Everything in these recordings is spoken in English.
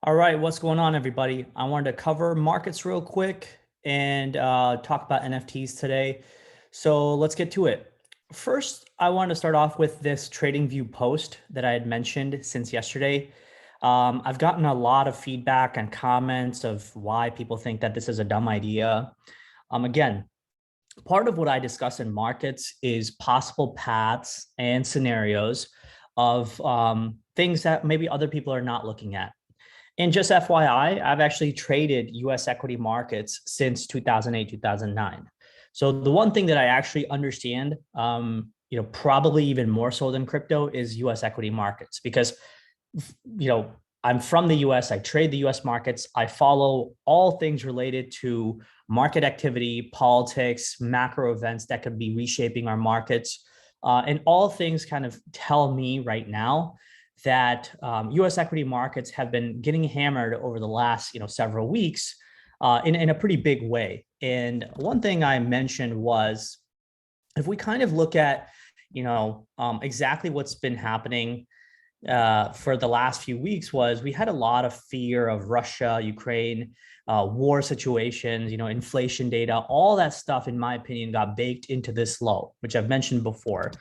All right, what's going on, everybody? I wanted to cover markets real quick and talk about NFTs today. So let's get to it. First, I wanted to start off with this TradingView post that I had mentioned since yesterday. I've gotten a lot of feedback and comments of why people think that this is a dumb idea. Again, part of what I discuss in markets is possible paths and scenarios of things that maybe other people are not looking at. And just FYI, I've actually traded US equity markets since 2008, 2009. So the one thing that I actually understand, probably even more so than crypto, is US equity markets because, I'm from the US, I trade the US markets, I follow all things related to market activity, politics, macro events that could be reshaping our markets. And all things kind of tell me right now that U.S. equity markets have been getting hammered over the last several weeks in a pretty big way. And one thing I mentioned was if we kind of look at exactly what's been happening for the last few weeks was we had a lot of fear of Russia, Ukraine, war situations, inflation data, all that stuff, in my opinion, got baked into this low, which I've mentioned before.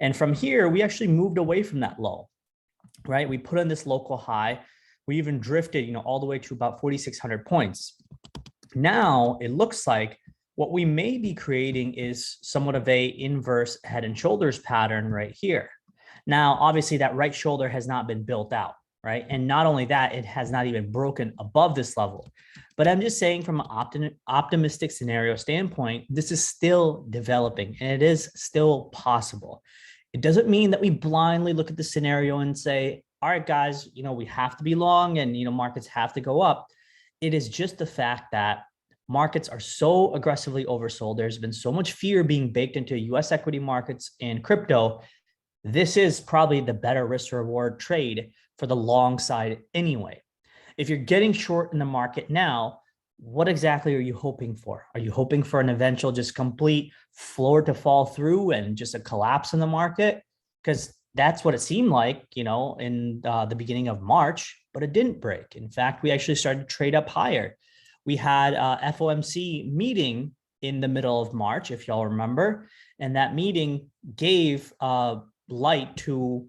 And from here, we actually moved away from that low. Right? We put in this local high. We even drifted, all the way to about 4,600 points. Now it looks like what we may be creating is somewhat of a inverse head and shoulders pattern right here. Now, obviously that right shoulder has not been built out, right? And not only that, it has not even broken above this level. But I'm just saying from an optimistic scenario standpoint, this is still developing and it is still possible. It doesn't mean that we blindly look at the scenario and say, all right, guys, we have to be long and, markets have to go up. It is just the fact that markets are so aggressively oversold. There's been so much fear being baked into US equity markets and crypto. This is probably the better risk reward trade for the long side anyway. If you're getting short in the market now, what exactly are you hoping for? Are you hoping for an eventual just complete floor to fall through and just a collapse in the market? Because that's what it seemed like, in the beginning of March, but it didn't break. In fact, we actually started to trade up higher. We had a FOMC meeting in the middle of March, if y'all remember, and that meeting gave light to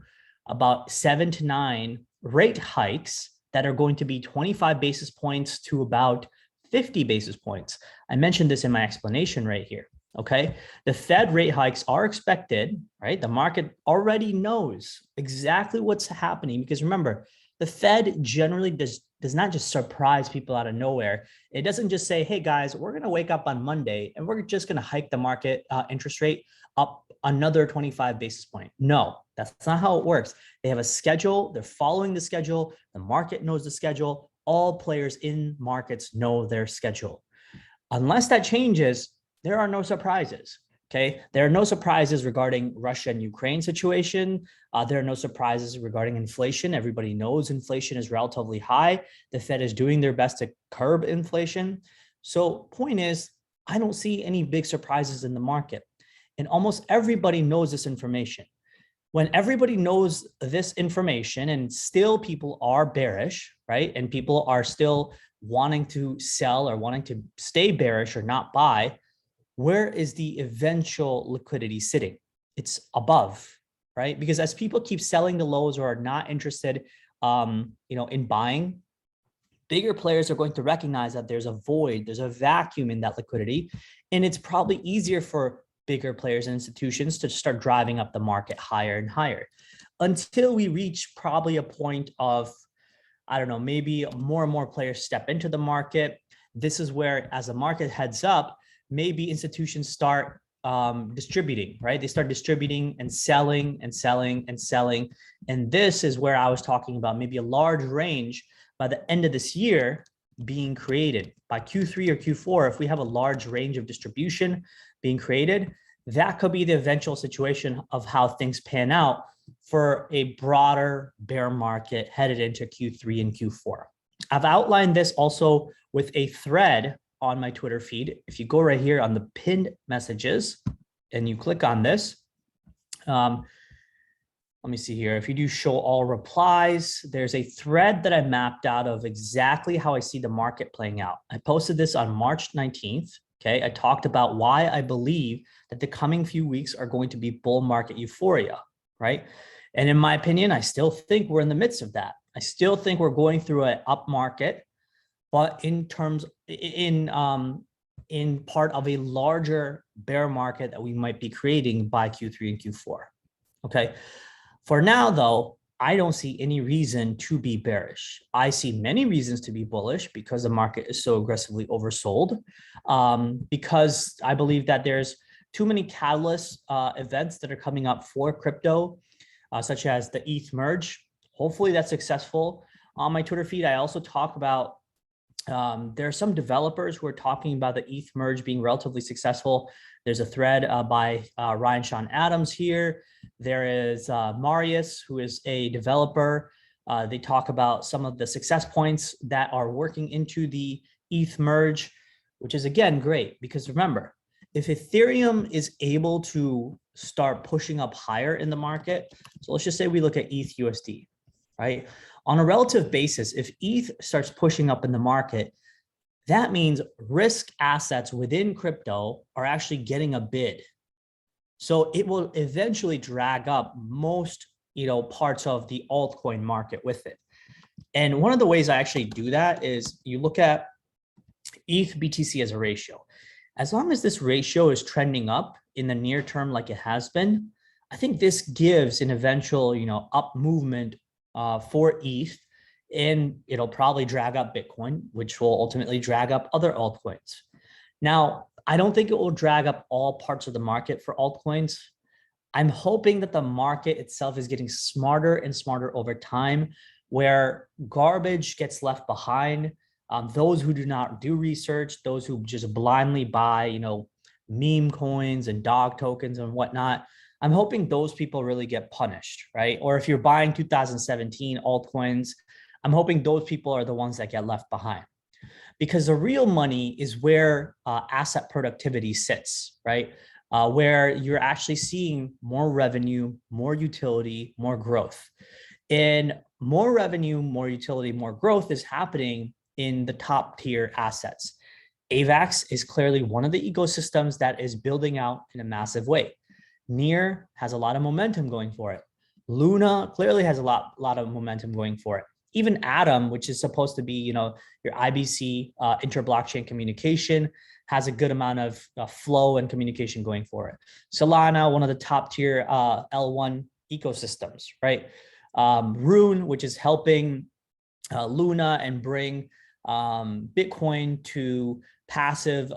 about 7 to 9 rate hikes that are going to be 25 basis points to about 50 basis points. I mentioned this in my explanation right here. Okay. The Fed rate hikes are expected, right? The market already knows exactly what's happening because remember, the Fed generally does not just surprise people out of nowhere. It doesn't just say, hey guys, we're going to wake up on Monday and we're just going to hike the market interest rate up another 25 basis point. No, that's not how it works. They have a schedule. They're following the schedule. The market knows the schedule. All players in markets know their schedule. Unless that changes, there are no surprises. Okay, there are no surprises regarding Russia and Ukraine situation. There are no surprises regarding inflation. Everybody knows inflation is relatively high. The Fed is doing their best to curb inflation. So point is, I don't see any big surprises in the market. And almost everybody knows this information. When everybody knows this information and still people are bearish, right? And people are still wanting to sell or wanting to stay bearish or not buy, where is the eventual liquidity sitting? It's above, right? Because as people keep selling the lows or are not interested, in buying, bigger players are going to recognize that there's a void, there's a vacuum in that liquidity, and it's probably easier for bigger players and institutions to start driving up the market higher and higher until we reach probably a point of, I don't know, maybe more and more players step into the market. This is where, as the market heads up, maybe institutions start distributing, right? They start distributing and selling and selling and selling. And this is where I was talking about maybe a large range by the end of this year being created. By Q3 or Q4, if we have a large range of distribution being created, that could be the eventual situation of how things pan out for a broader bear market headed into Q3 and Q4. I've outlined this also with a thread on my Twitter feed. If you go right here on the pinned messages and you click on this, let me see here. If you do show all replies, there's a thread that I mapped out of exactly how I see the market playing out. I posted this on March 19th. Okay. I talked about why I believe that the coming few weeks are going to be bull market euphoria, right? And in my opinion, I still think we're in the midst of that. I still think we're going through an up market, but in part of a larger bear market that we might be creating by Q3 and Q4. Okay. For now, though, I don't see any reason to be bearish. I see many reasons to be bullish because the market is so aggressively oversold, because I believe that there's too many catalyst events that are coming up for crypto, such as the ETH merge. Hopefully that's successful. On my Twitter feed, I also talk about there are some developers who are talking about the ETH merge being relatively successful. There's a thread by Ryan Sean Adams here. There is Marius, who is a developer. They talk about some of the success points that are working into the ETH merge, which is, again, great, because remember, if Ethereum is able to start pushing up higher in the market, so let's just say we look at ETHUSD, right? On a relative basis, if ETH starts pushing up in the market, that means risk assets within crypto are actually getting a bid. So it will eventually drag up most, parts of the altcoin market with it. And one of the ways I actually do that is you look at ETH BTC as a ratio. As long as this ratio is trending up in the near term like it has been, I think this gives an eventual, up movement for ETH, and it'll probably drag up Bitcoin, which will ultimately drag up other altcoins. Now, I don't think it will drag up all parts of the market for altcoins. I'm hoping that the market itself is getting smarter and smarter over time, where garbage gets left behind. Those who do not do research, those who just blindly buy, meme coins and dog tokens and whatnot, I'm hoping those people really get punished, right? Or if you're buying 2017 altcoins, I'm hoping those people are the ones that get left behind. Because the real money is where asset productivity sits, right? Where you're actually seeing more revenue, more utility, more growth. And more revenue, more utility, more growth is happening in the top tier assets. AVAX is clearly one of the ecosystems that is building out in a massive way. NEAR has a lot of momentum going for it. Luna clearly has a lot of momentum going for it. Even Atom, which is supposed to be, your IBC inter-blockchain communication, has a good amount of flow and communication going for it. Solana, one of the top tier L1 ecosystems, right? Rune, which is helping Luna and bring Bitcoin to passive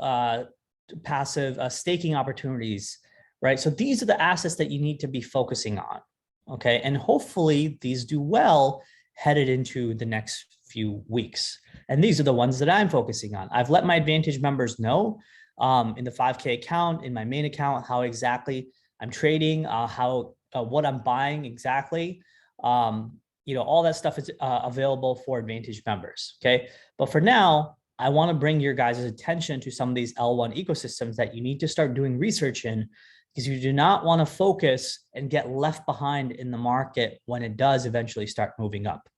staking opportunities, right? So these are the assets that you need to be focusing on, okay? And hopefully these do well headed into the next few weeks. And these are the ones that I'm focusing on. I've let my Advantage members know in the 5K account, in my main account, how exactly I'm trading, what I'm buying exactly. All that stuff is available for Advantage members, okay? But for now, I want to bring your guys' attention to some of these L1 ecosystems that you need to start doing research in, because you do not want to focus and get left behind in the market when it does eventually start moving up,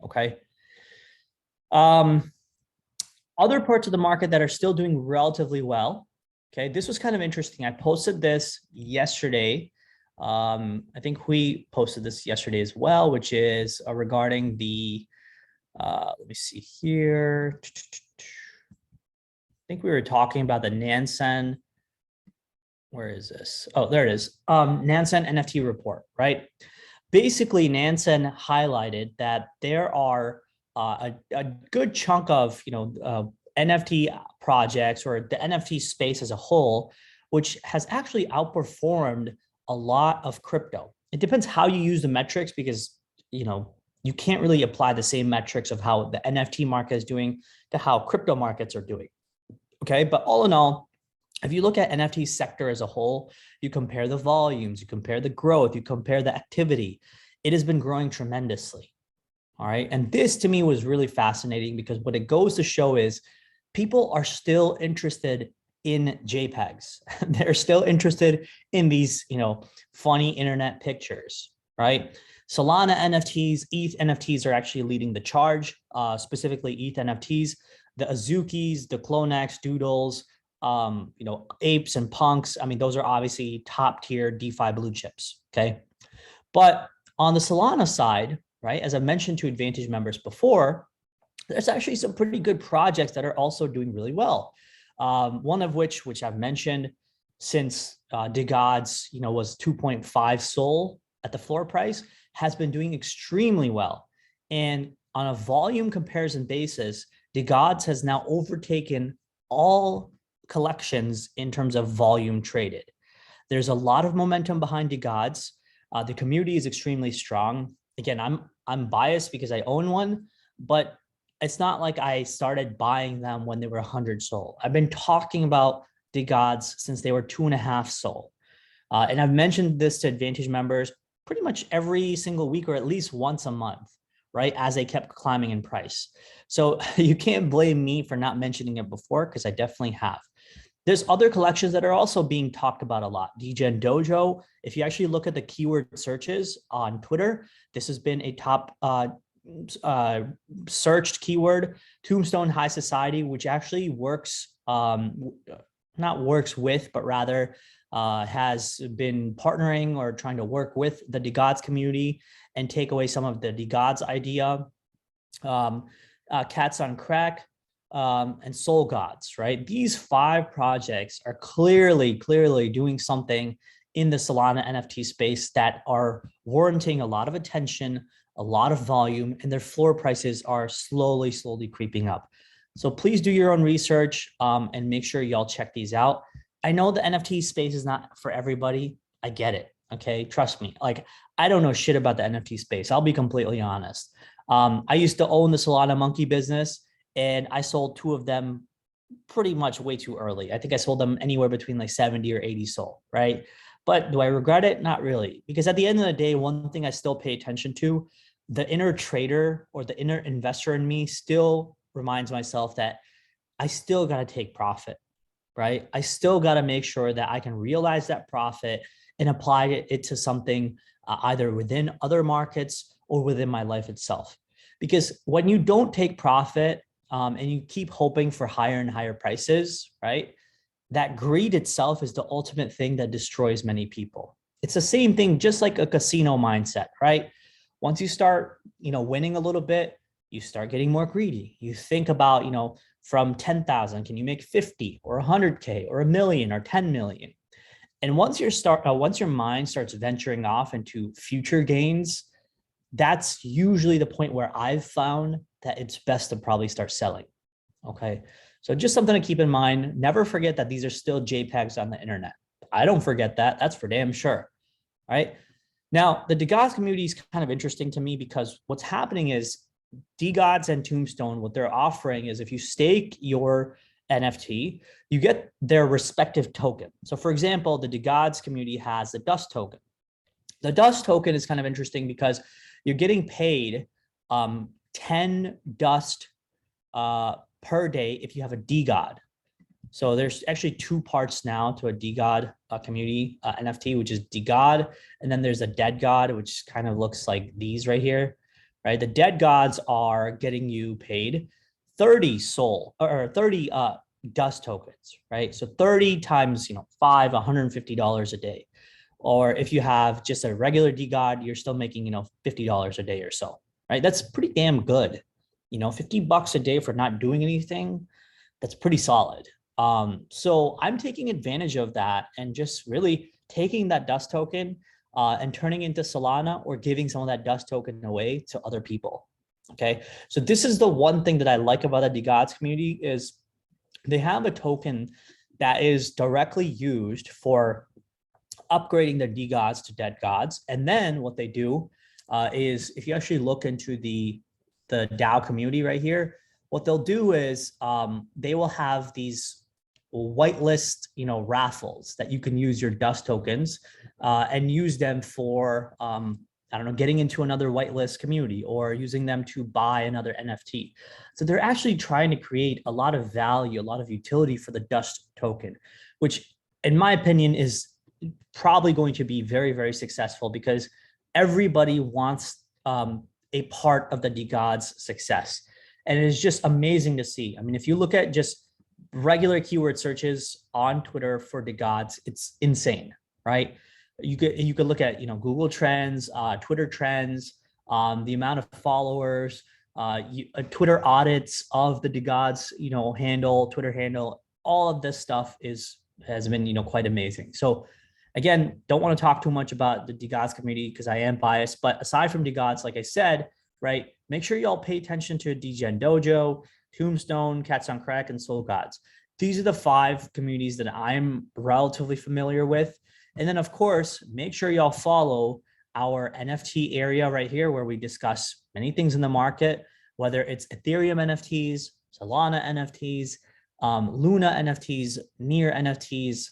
okay? Other parts of the market that are still doing relatively well, okay? This was kind of interesting. I posted this yesterday. I think we posted this yesterday as well, which is regarding the, let me see here. I think we were talking about the Nansen. Where is this? Oh, there it is. Nansen NFT report, right? Basically, Nansen highlighted that there are a good chunk of NFT projects, or the NFT space as a whole, which has actually outperformed a lot of crypto. It depends how you use the metrics, because you can't really apply the same metrics of how the NFT market is doing to how crypto markets are doing. Okay, but all in all, if you look at NFT sector as a whole, you compare the volumes, you compare the growth, you compare the activity, it has been growing tremendously. All right. And this to me was really fascinating, because what it goes to show is people are still interested in JPEGs. They're still interested in these, funny internet pictures, right? Solana NFTs, ETH NFTs are actually leading the charge, specifically ETH NFTs. The Azukis, the Clonex, Doodles, apes and punks. I mean, those are obviously top tier DeFi blue chips, okay? But on the Solana side, right, as I mentioned to Advantage members before, there's actually some pretty good projects that are also doing really well. One of which I've mentioned since DeGods, was 2.5 Sol at the floor price, has been doing extremely well. And on a volume comparison basis, DeGods has now overtaken all collections in terms of volume traded. There's a lot of momentum behind DeGods. The community is extremely strong. Again, I'm biased because I own one, but it's not like I started buying them when they were 100 Sol. I've been talking about DeGods since they were 2.5 Sol. And I've mentioned this to Advantage members pretty much every single week or at least once a month, right? As they kept climbing in price. So you can't blame me for not mentioning it before, because I definitely have. There's other collections that are also being talked about a lot. Degen Dojo, if you actually look at the keyword searches on Twitter, this has been a top searched keyword. Tombstone High Society, which actually works, not works with, but rather has been partnering or trying to work with the DeGods community and take away some of the DeGods idea. Cats on Crack, and Soul Gods, right? These 5 projects are clearly doing something in the Solana NFT space that are warranting a lot of attention, a lot of volume, and their floor prices are slowly creeping up. So please do your own research and make sure y'all check these out. I know the NFT space is not for everybody. I get it. Okay. Trust me. Like, I don't know shit about the NFT space. I'll be completely honest. I used to own the Solana monkey business, and I sold 2 of them pretty much way too early. I think I sold them anywhere between like 70 or 80 Sol, right? But do I regret it? Not really. Because at the end of the day, one thing I still pay attention to, the inner trader or the inner investor in me still reminds myself that I still got to take profit, right? I still got to make sure that I can realize that profit and apply it to something either within other markets or within my life itself. Because when you don't take profit and you keep hoping for higher and higher prices, right? That greed itself is the ultimate thing that destroys many people. It's the same thing, just like a casino mindset, right? Once you start, winning a little bit, you start getting more greedy. You think about, from 10,000, can you make 50 or 100K or 1 million or 10 million? And once your mind starts venturing off into future gains, that's usually the point where I've found that it's best to probably start selling. Okay. So just something to keep in mind. Never forget that these are still JPEGs on the internet. I don't forget that. That's for damn sure. All right. Now, the DeGods community is kind of interesting to me because what's happening is DeGods and Tombstone, what they're offering is if you stake your NFT, you get their respective token. So for example, the DeGods community has the Dust token. The Dust token is kind of interesting because you're getting paid 10 Dust per day if you have a DeGod. So there's actually 2 parts now to a DeGod community NFT, which is DeGod, and then there's a Dead God, which kind of looks like these right here, right? The Dead Gods are getting you paid 30 Sol or 30 Dust tokens, right? So 30 times, $150 a day. Or if you have just a regular DeGod, you're still making, $50 a day or so, right? That's pretty damn good. $50 a day for not doing anything, that's pretty solid. So I'm taking advantage of that and just really taking that Dust token and turning into Solana or giving some of that Dust token away to other people. Okay. So this is the one thing that I like about the DeGods community is they have a token that is directly used for upgrading their DeGods to Dead Gods. And then what they do is if you actually look into the DAO community right here, what they'll do is they will have these whitelist, raffles that you can use your Dust tokens and use them for, getting into another whitelist community or using them to buy another NFT. So they're actually trying to create a lot of value, a lot of utility for the Dust token, which in my opinion is probably going to be very, very successful because everybody wants a part of the DeGod's success. And it is just amazing to see. I mean, if you look at just regular keyword searches on Twitter for DeGods, it's insane, right? You could look at, Google Trends, Twitter Trends, the amount of followers, Twitter audits of the DeGods, Twitter handle. All of this stuff has been, quite amazing. So again, don't want to talk too much about the DeGods community because I am biased, but aside from DeGods, like I said, right, make sure y'all pay attention to DGen Dojo, Tombstone, Cats on Crack, and Soul Gods. These are the 5 communities that I'm relatively familiar with. And then of course, make sure y'all follow our NFT area right here where we discuss many things in the market, whether it's Ethereum NFTs, Solana NFTs, Luna NFTs, Near NFTs,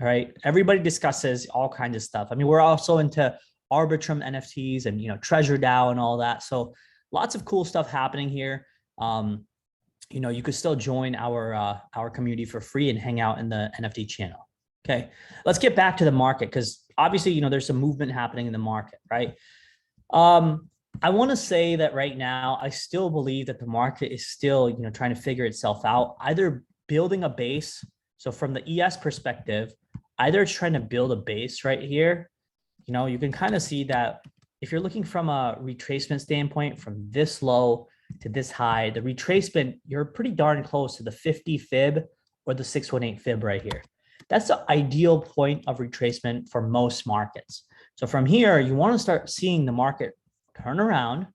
all right? Everybody discusses all kinds of stuff. I mean, we're also into Arbitrum NFTs and, Treasure DAO and all that. So lots of cool stuff happening here. You could still join our community for free and hang out in the NFT channel. Okay, let's get back to the market because obviously, there's some movement happening in the market, right? I want to say that right now, I still believe that the market is still, trying to figure itself out, either building a base. So from the ES perspective, either it's trying to build a base right here. You can kind of see that if you're looking from a retracement standpoint, from this low to this high, the retracement, you're pretty darn close to the 50 fib or the 618 fib right here. That's the ideal point of retracement for most markets. So from here, you want to start seeing the market turn around,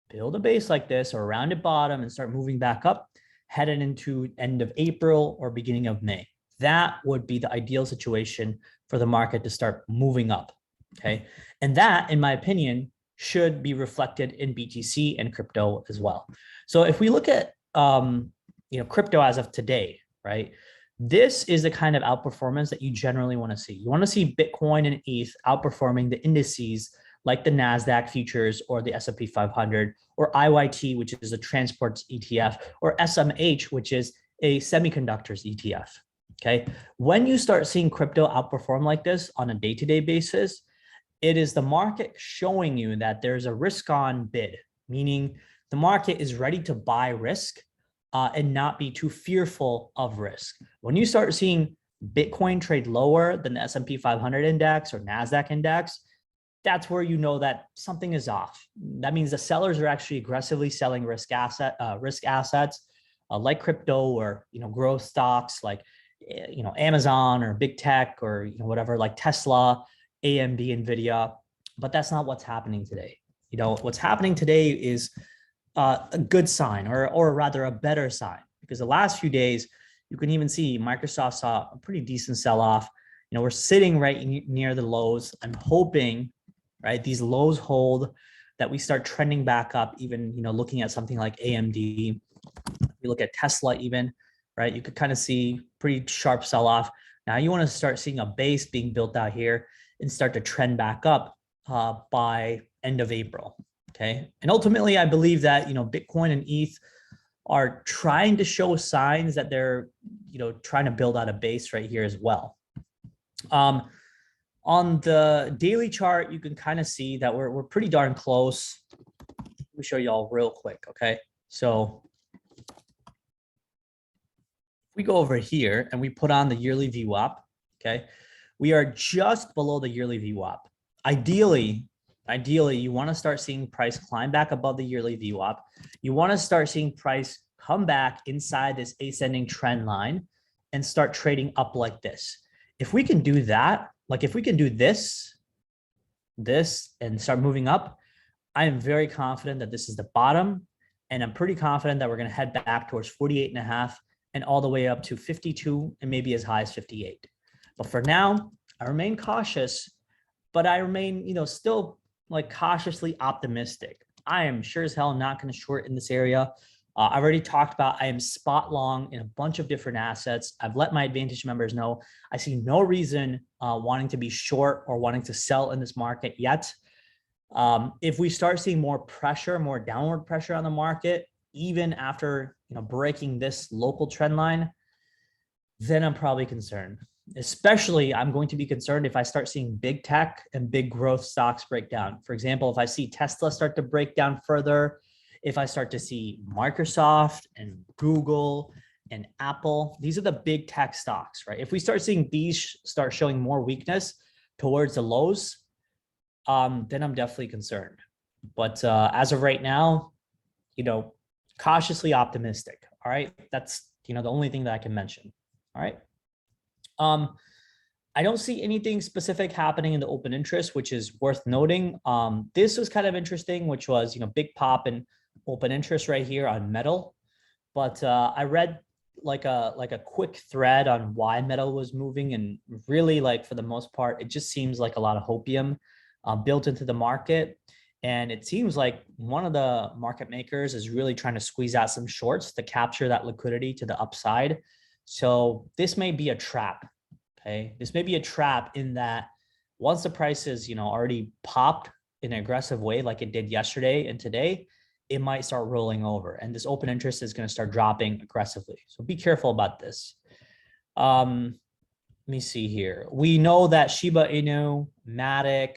build a base like this or a rounded bottom and start moving back up, headed into end of April or beginning of May. That would be the ideal situation for the market to start moving up, okay? And that, in my opinion, should be reflected in BTC and crypto as well. So if we look at, crypto as of today, right? This is the kind of outperformance that you generally want to see. You want to see Bitcoin and ETH outperforming the indices like the NASDAQ futures or the S&P 500 or IYT, which is a transports ETF, or SMH, which is a semiconductors ETF, okay? When you start seeing crypto outperform like this on a day-to-day basis, it is the market showing you that there's a risk on bid, meaning the market is ready to buy risk and not be too fearful of risk. When you start seeing Bitcoin trade lower than the S&P 500 index or NASDAQ index, that's where you know that something is off. That means the sellers are actually aggressively selling risk assets like crypto or growth stocks like Amazon or big tech or whatever like Tesla, AMD, Nvidia. But that's not what's happening today. What's happening today is a good sign, or rather a better sign, because the last few days you can even see Microsoft saw a pretty decent sell-off. We're sitting right near the lows. I'm hoping, right, these lows hold, that we start trending back up. Even looking at something like AMD, we look at Tesla even, right? You could kind of see pretty sharp sell-off. Now you want to start seeing a base being built out here and start to trend back up by end of April. Okay. And ultimately, I believe that, Bitcoin and ETH are trying to show signs that they're, trying to build out a base right here as well. On the daily chart, you can kind of see that we're pretty darn close. Let me show you all real quick. Okay. So if we go over here and we put on the yearly VWAP, okay, we are just below the yearly VWAP. Ideally, you want to start seeing price climb back above the yearly VWAP. You want to start seeing price come back inside this ascending trend line and start trading up like this. If we can do that, like if we can do this, and start moving up, I am very confident that this is the bottom. And I'm pretty confident that we're going to head back towards 48.5 and all the way up to 52 and maybe as high as 58. But for now, I remain cautious, but I remain, still like cautiously optimistic. I am sure as hell not going to short in this area. I've already talked about I am spot long in a bunch of different assets. I've let my Advantage members know I see no reason wanting to be short or wanting to sell in this market yet. If we start seeing more pressure, more downward pressure on the market, even after breaking this local trend line, then I'm probably concerned. Especially, I'm going to be concerned if I start seeing big tech and big growth stocks break down. For example, if I see Tesla start to break down further, if I start to see Microsoft and Google and Apple, these are the big tech stocks, right? If we start seeing these start showing more weakness towards the lows, then I'm definitely concerned. But as of right now, cautiously optimistic. All right. That's, the only thing that I can mention. All right. I don't see anything specific happening in the open interest, which is worth noting. This was kind of interesting, which was, big pop in open interest right here on metal. But I read like a quick thread on why metal was moving, and really, like, for the most part, it just seems like a lot of hopium built into the market. And it seems like one of the market makers is really trying to squeeze out some shorts to capture that liquidity to the upside. So this may be a trap. Okay, this may be a trap in that once the prices, already popped in an aggressive way like it did yesterday and today, it might start rolling over, and this open interest is going to start dropping aggressively. So be careful about this. Let me see here. We know that Shiba Inu, Matic,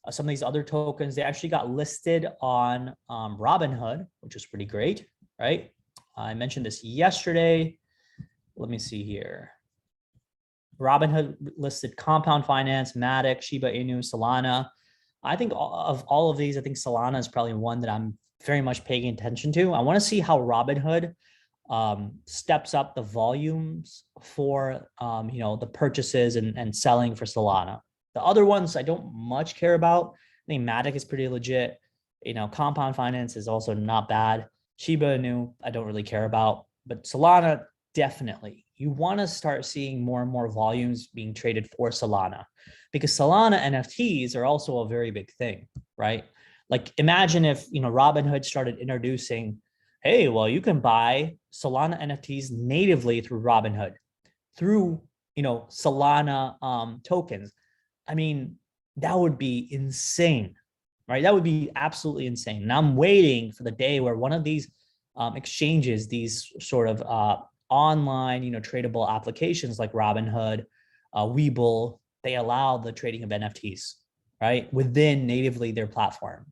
some of these other tokens, they actually got listed on Robinhood, which was pretty great, right? I mentioned this yesterday. Let me see here. Robinhood listed Compound Finance, Matic, Shiba Inu, Solana. I think of all of these, I think Solana is probably one that I'm very much paying attention to. I want to see how Robinhood steps up the volumes for the purchases and selling for Solana. The other ones I don't much care about. I think Matic is pretty legit. Compound Finance is also not bad. Shiba Inu, I don't really care about, but Solana, definitely. You want to start seeing more and more volumes being traded for Solana, because Solana NFTs are also a very big thing, right? Like, imagine if, Robinhood started introducing, hey, well, you can buy Solana NFTs natively through Robinhood, through, Solana tokens. I mean, that would be insane, right? That would be absolutely insane. And I'm waiting for the day where one of these exchanges, these sort of online, tradable applications like Robinhood, Webull, they allow the trading of NFTs, right, within natively their platform.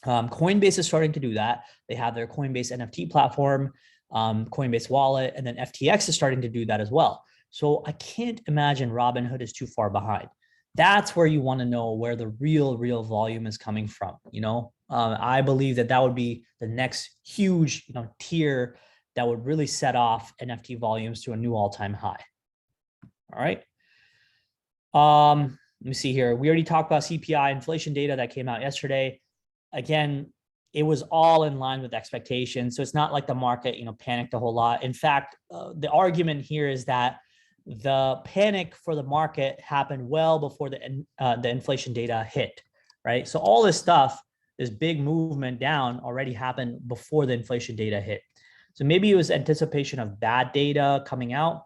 Coinbase is starting to do that. They have their Coinbase NFT platform, Coinbase wallet, and then FTX is starting to do that as well. So I can't imagine Robinhood is too far behind. That's where you want to know where the real volume is coming from. I believe that would be the next huge, tier that would really set off NFT volumes to a new all-time high. All right. Let me see here. We already talked about CPI inflation data that came out yesterday. Again, it was all in line with expectations. So it's not like the market, panicked a whole lot. In fact, the argument here is that the panic for the market happened well before the inflation data hit, right? So all this stuff, this big movement down already happened before the inflation data hit. So maybe it was anticipation of bad data coming out,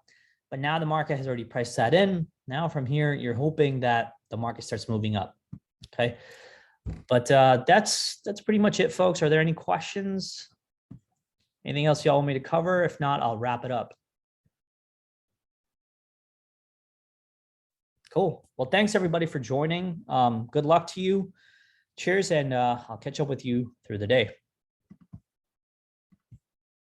but now the market has already priced that in. Now from here, you're hoping that the market starts moving up, okay? But that's pretty much it, folks. Are there any questions? Anything else y'all want me to cover? If not, I'll wrap it up. Cool. Well, thanks everybody for joining. Good luck to you. Cheers, and I'll catch up with you through the day.